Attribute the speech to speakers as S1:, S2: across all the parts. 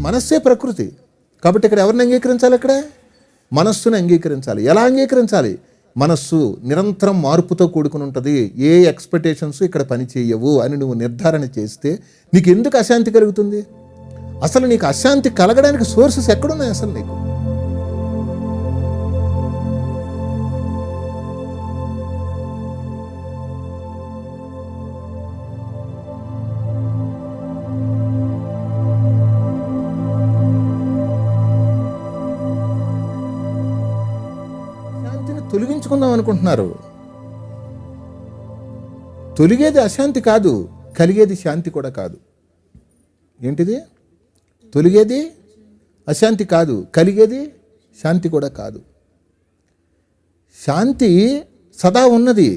S1: మనస్సే ప్రకృతి. కాబట్టి ఇక్కడ ఎవరిని అంగీకరించాలి? ఇక్కడ మనస్సుని అంగీకరించాలి. ఎలా అంగీకరించాలి? మనస్సు నిరంతరం మార్పుతో కూడుకుని ఉంటుంది, ఏ ఎక్స్పెక్టేషన్స్ ఇక్కడ పని చేయవు అని నువ్వు నిర్ధారణ చేస్తే నీకు ఎందుకు అశాంతి కలుగుతుంది? అసలు నీకు అశాంతి కలగడానికి సోర్సెస్ ఎక్కడున్నాయి అసలు నీకు? తొలగించుకుందాం అనుకుంటున్నారు. తొలిగేది అశాంతి కాదు, కలిగేది శాంతి కూడా కాదు. ఏంటిది? తొలిగేది అశాంతి కాదు, కలిగేది శాంతి కూడా కాదు. శాంతి సదా ఉన్నది,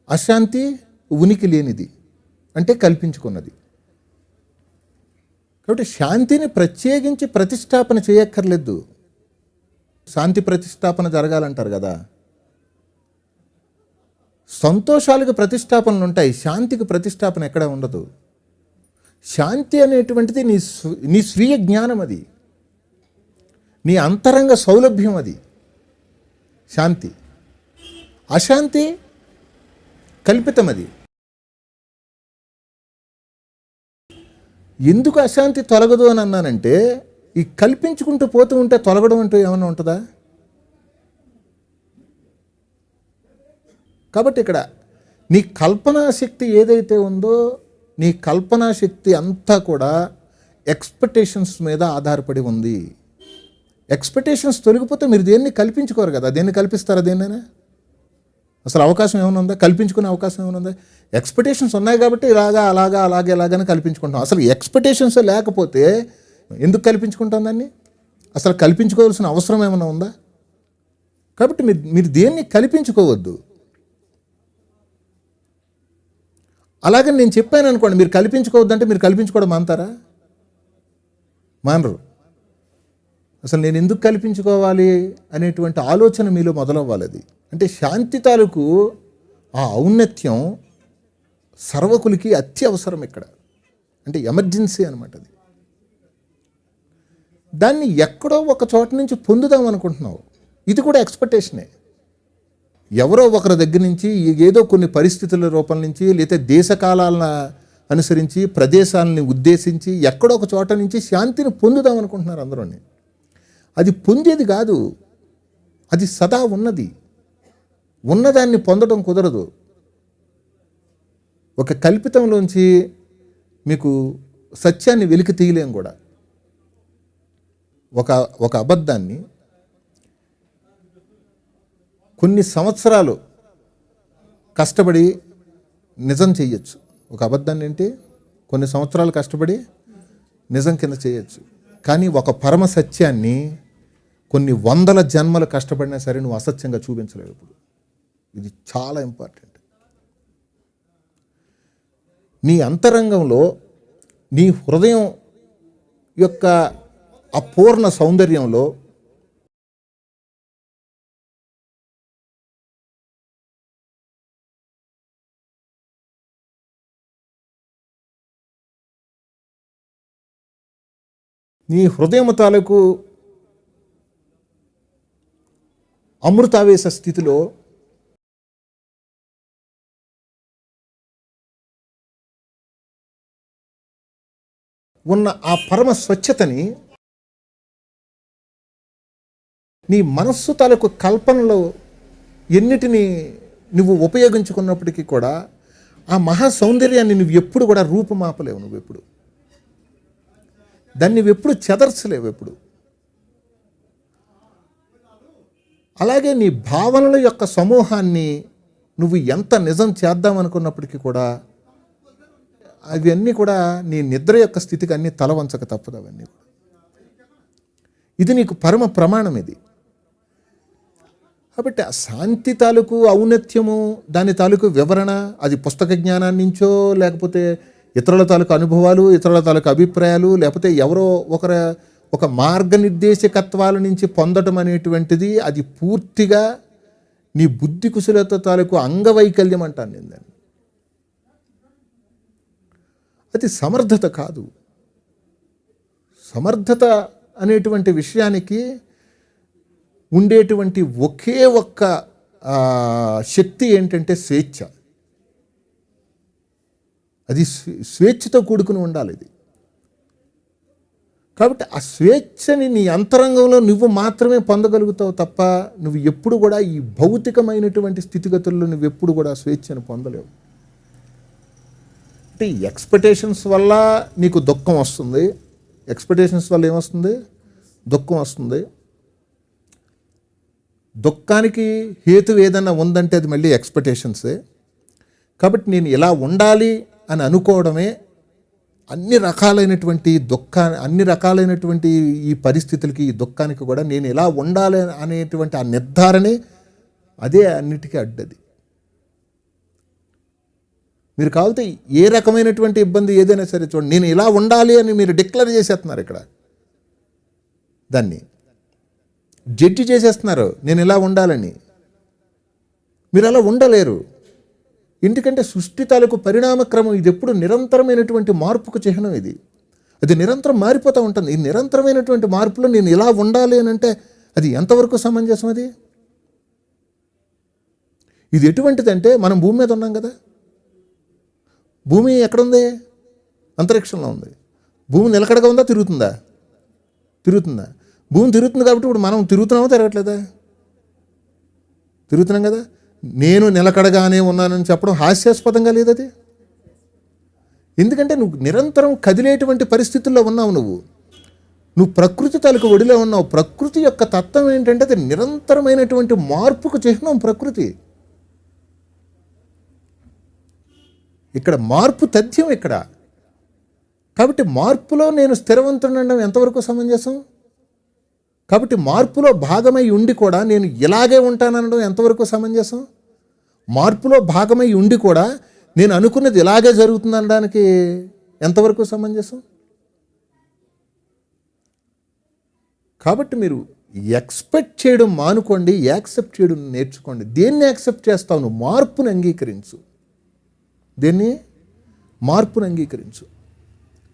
S1: అశాంతి ఉనికి లేనిది, అంటే కల్పించుకున్నది. కాబట్టి శాంతిని ప్రత్యేకించి ప్రతిష్టాపన చేయక్కర్లేదు. శాంతి ప్రతిష్టాపన జరగాలంటారు కదా. సంతోషాలకు ప్రతిష్టాపనలు ఉంటాయి, శాంతికి ప్రతిష్టాపన ఎక్కడ ఉండదు. శాంతి అనేటువంటిది నీ స్వీయ జ్ఞానం, అది నీ అంతరంగ సౌలభ్యం, అది శాంతి. అశాంతి కల్పితం. అది ఎందుకు అశాంతి తొలగదు అని అన్నానంటే, ఈ కల్పించుకుంటూ పోతూ ఉంటే తొలగడం అంటూ ఏమన్నా ఉంటుందా? కాబట్టి ఇక్కడ నీ కల్పనా శక్తి ఏదైతే ఉందో, నీ కల్పనా శక్తి అంతా కూడా ఎక్స్పెక్టేషన్స్ మీద ఆధారపడి ఉంది. ఎక్స్పెక్టేషన్స్ తొలగిపోతే మీరు దేన్ని కల్పించుకోరు కదా. దేన్ని కల్పిస్తారా? దేన్నైనా అసలు అవకాశం ఏమైనా ఉందా? కల్పించుకునే అవకాశం ఏమైనా ఉందా? ఎక్స్పెక్టేషన్స్ ఉన్నాయి కాబట్టి ఇలాగని కల్పించుకుంటాం. అసలు ఎక్స్పెక్టేషన్స్ లేకపోతే ఎందుకు కల్పించుకుంటాం దాన్ని? అసలు కల్పించుకోవాల్సిన అవసరం ఏమైనా ఉందా? కాబట్టి మీరు దేన్ని కల్పించుకోవద్దు. అలాగని నేను చెప్పాను అనుకోండి, మీరు కల్పించుకోవద్దంటే మీరు కల్పించుకోవడం మానతారా? మానరు. అసలు నేను ఎందుకు కల్పించుకోవాలి అనేటువంటి ఆలోచన మీలో మొదలవ్వాలి. అది అంటే శాంతి తాలూకు ఆ ఔన్నత్యం సర్వకులకి అత్యవసరం ఇక్కడ, అంటే ఎమర్జెన్సీ అనమాట. అది దాన్ని ఎక్కడో ఒక చోట నుంచి పొందుదాం అనుకుంటున్నావు, ఇది కూడా ఎక్స్పెక్టేషనే. ఎవరో ఒకరి దగ్గర నుంచి, ఏదో కొన్ని పరిస్థితుల రూపం నుంచి, లేదా దేశకాలను అనుసరించి, ప్రదేశాలని ఉద్దేశించి ఎక్కడో ఒక చోట నుంచి శాంతిని పొందుదాం అనుకుంటున్నారు అందరూని. అది పొందేది కాదు, అది సదా ఉన్నది. ఉన్నదాన్ని పొందడం కుదరదు. ఒక కల్పితంలోంచి మీకు సత్యాన్ని వెలికి తీయలేం కూడా. ఒక అబద్ధాన్ని కొన్ని సంవత్సరాలు కష్టపడి నిజం చేయొచ్చు. ఒక అబద్ధాన్ని ఏంటి కొన్ని సంవత్సరాలు కష్టపడి నిజం కింద చేయొచ్చు. కానీ ఒక పరమ సత్యాన్ని కొన్ని వందల జన్మలు కష్టపడినా సరే నువ్వు అసత్యంగా చూపించలేవు. ఇప్పుడు ఇది చాలా ఇంపార్టెంట్. నీ అంతరంగంలో నీ హృదయం యొక్క అపూర్ణ సౌందర్యంలో నీ హృదయం తాలూకు అమృతావేశ స్థితిలో ఉన్న ఆ పరమ స్వచ్ఛతని నీ మనస్సు తాలూకు కల్పనలో ఎన్నిటిని నువ్వు ఉపయోగించుకున్నప్పటికీ కూడా ఆ మహా సౌందర్యాన్ని నువ్వు ఎప్పుడు కూడా రూపుమాపలేవు. నువ్వు ఎప్పుడు దాన్ని నువ్వెప్పుడు చెదర్చలేవు. ఎప్పుడు అలాగే నీ భావనల యొక్క సమూహాన్ని నువ్వు ఎంత నిజం చేద్దామనుకున్నప్పటికీ కూడా అవన్నీ కూడా నీ నిద్ర యొక్క స్థితికి అన్నీ తల వంచక తప్పదు. అవన్నీ ఇది నీకు పరమ ప్రమాణం. ఇది కాబట్టి ఆ శాంతి తాలూకు ఔన్నత్యము, దాని తాలూకు వివరణ, అది పుస్తక జ్ఞానాన్ని నుంచో, లేకపోతే ఇతరుల తాలూకు అనుభవాలు, ఇతరుల తాలూకు అభిప్రాయాలు, లేకపోతే ఎవరో ఒక మార్గనిర్దేశకత్వాల నుంచి పొందటం అనేటువంటిది అది పూర్తిగా నీ బుద్ధి కుశలత తాలూకు అంగవైకల్యం అంటాను నేను దాన్ని. అది సమర్థత కాదు. సమర్థత అనేటువంటి విషయానికి ఉండేటువంటి ఒకే ఒక్క శక్తి ఏంటంటే స్వేచ్ఛ. అది స్వేచ్ఛతో కూడుకుని ఉండాలి ఇది. కాబట్టి ఆ స్వేచ్ఛని నీ అంతరంగంలో నువ్వు మాత్రమే పొందగలుగుతావు తప్ప నువ్వు ఎప్పుడు కూడా ఈ భౌతికమైనటువంటి స్థితిగతుల్లో నువ్వు ఎప్పుడు కూడా స్వేచ్ఛను పొందలేవు. అంటే ఈ ఎక్స్పెక్టేషన్స్ వల్ల నీకు దుఃఖం వస్తుంది. ఎక్స్పెక్టేషన్స్ వల్ల ఏమొస్తుంది? దుఃఖం వస్తుంది. దుఃఖానికి హేతు ఏదైనా ఉందంటే అది మళ్ళీ ఎక్స్పెక్టేషన్సే. కాబట్టి నేను ఇలా ఉండాలి అని అనుకోవడమే అన్ని రకాలైనటువంటి ఈ పరిస్థితులకి, ఈ దుఃఖానికి కూడా నేను ఇలా ఉండాలి అనేటువంటి ఆ నిర్ధారణే అదే అన్నిటికీ అడ్డది. మీరు కావాలంటే ఏ రకమైనటువంటి ఇబ్బంది ఏదైనా సరే చూడండి, నేను ఇలా ఉండాలి అని మీరు డిక్లేర్ చేసేస్తున్నారు. ఇక్కడ దాన్ని జడ్జి చేసేస్తున్నారు, నేను ఇలా ఉండాలని. మీరు అలా ఉండలేరు. ఎందుకంటే సృష్టి తాలూకు పరిణామక్రమం ఇది ఎప్పుడు నిరంతరమైనటువంటి మార్పుకు చిహ్నం. అది నిరంతరం మారిపోతూ ఉంటుంది. ఈ నిరంతరమైనటువంటి మార్పులో నేను ఇలా ఉండాలి అని అంటే అది ఎంతవరకు సమంజసం? ఇది ఎటువంటిదంటే మనం భూమి మీద ఉన్నాం కదా. భూమి ఎక్కడుంది? అంతరిక్షంలో ఉంది. భూమి నిలకడగా ఉందా? తిరుగుతుందా? భూమి తిరుగుతుంది కాబట్టి ఇప్పుడు మనం తిరుగుతున్నామో తిరగట్లేదా? తిరుగుతున్నాం కదా. నేను నిలకడగానే ఉన్నానని చెప్పడం హాస్యాస్పదంగా లేదు అది. ఎందుకంటే నువ్వు నిరంతరం కదిలేటువంటి పరిస్థితుల్లో ఉన్నావు. నువ్వు ప్రకృతి తాలూకు ఒడిలో ఉన్నావు. ప్రకృతి యొక్క తత్వం ఏంటంటే అది నిరంతరమైనటువంటి మార్పుకు చిహ్నం ప్రకృతి. ఇక్కడ మార్పు తథ్యం ఇక్కడ. కాబట్టి మార్పులో నేను స్థిరవంతుడనడం ఎంతవరకు సమంజసం? కాబట్టి మార్పులో భాగమై ఉండి కూడా నేను ఇలాగే ఉంటాననడం ఎంతవరకు సమంజసం? మార్పులో భాగమై ఉండి కూడా నేను అనుకున్నది ఇలాగే జరుగుతుందనడానికి ఎంతవరకు సమంజసం? కాబట్టి మీరు ఎక్స్పెక్ట్ చేయడం మానుకోండి, యాక్సెప్ట్ చేయడం నేర్చుకోండి. దేన్ని యాక్సెప్ట్ చేస్తావు? నువ్వు మార్పుని అంగీకరించు. మార్పుని అంగీకరించు.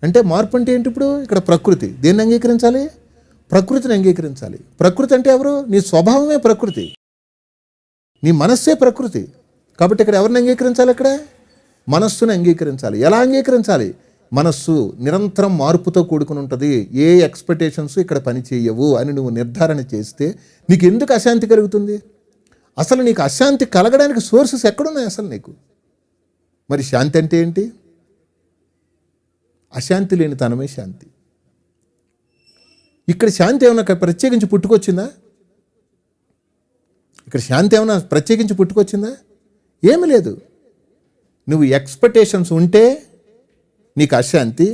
S1: అంటే మార్పు అంటే ఏంటి? ఇప్పుడు ఇక్కడ ప్రకృతి. దేన్ని అంగీకరించాలి? ప్రకృతిని అంగీకరించాలి. ప్రకృతి అంటే ఎవరు? నీ స్వభావమే ప్రకృతి, నీ మనస్సే ప్రకృతి. కాబట్టి ఇక్కడ ఎవరిని అంగీకరించాలి? ఇక్కడ మనస్సుని అంగీకరించాలి. ఎలా అంగీకరించాలి? మనస్సు నిరంతరం మార్పుతో కూడుకుని ఉంటుంది. ఏ ఎక్స్పెక్టేషన్స్ ఇక్కడ పని చేయవు అని నువ్వు నిర్ధారణ చేస్తే నీకు ఎందుకు అశాంతి కలుగుతుంది? అసలు నీకు అశాంతి కలగడానికి సోర్సెస్ ఎక్కడున్నాయి అసలు నీకు? మరి శాంతి అంటే ఏంటి? అశాంతి లేని తనమే శాంతి. ఇక్కడ శాంతి ఏమైనా ప్రత్యేకించి పుట్టుకొచ్చిందా? ఇక్కడ శాంతి ఏమైనా ప్రత్యేకించి పుట్టుకొచ్చిందా? ఏమీ లేదు. నువ్వు ఎక్స్పెక్టేషన్స్ ఉంటే నీకు అశాంతి,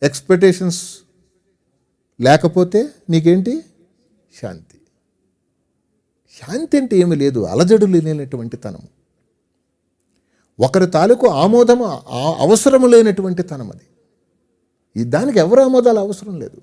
S1: ఎక్స్పెక్టేషన్స్ లేకపోతే నీకేంటి? శాంతి. శాంతి అంటే ఏమీ లేదు, అలజడు లేనటువంటి తనము, ఒకరి తాలూకు ఆమోదము అవసరము లేనటువంటి తనం అది. దానికి ఎవరు ఆమోదాలు అవసరం లేదు.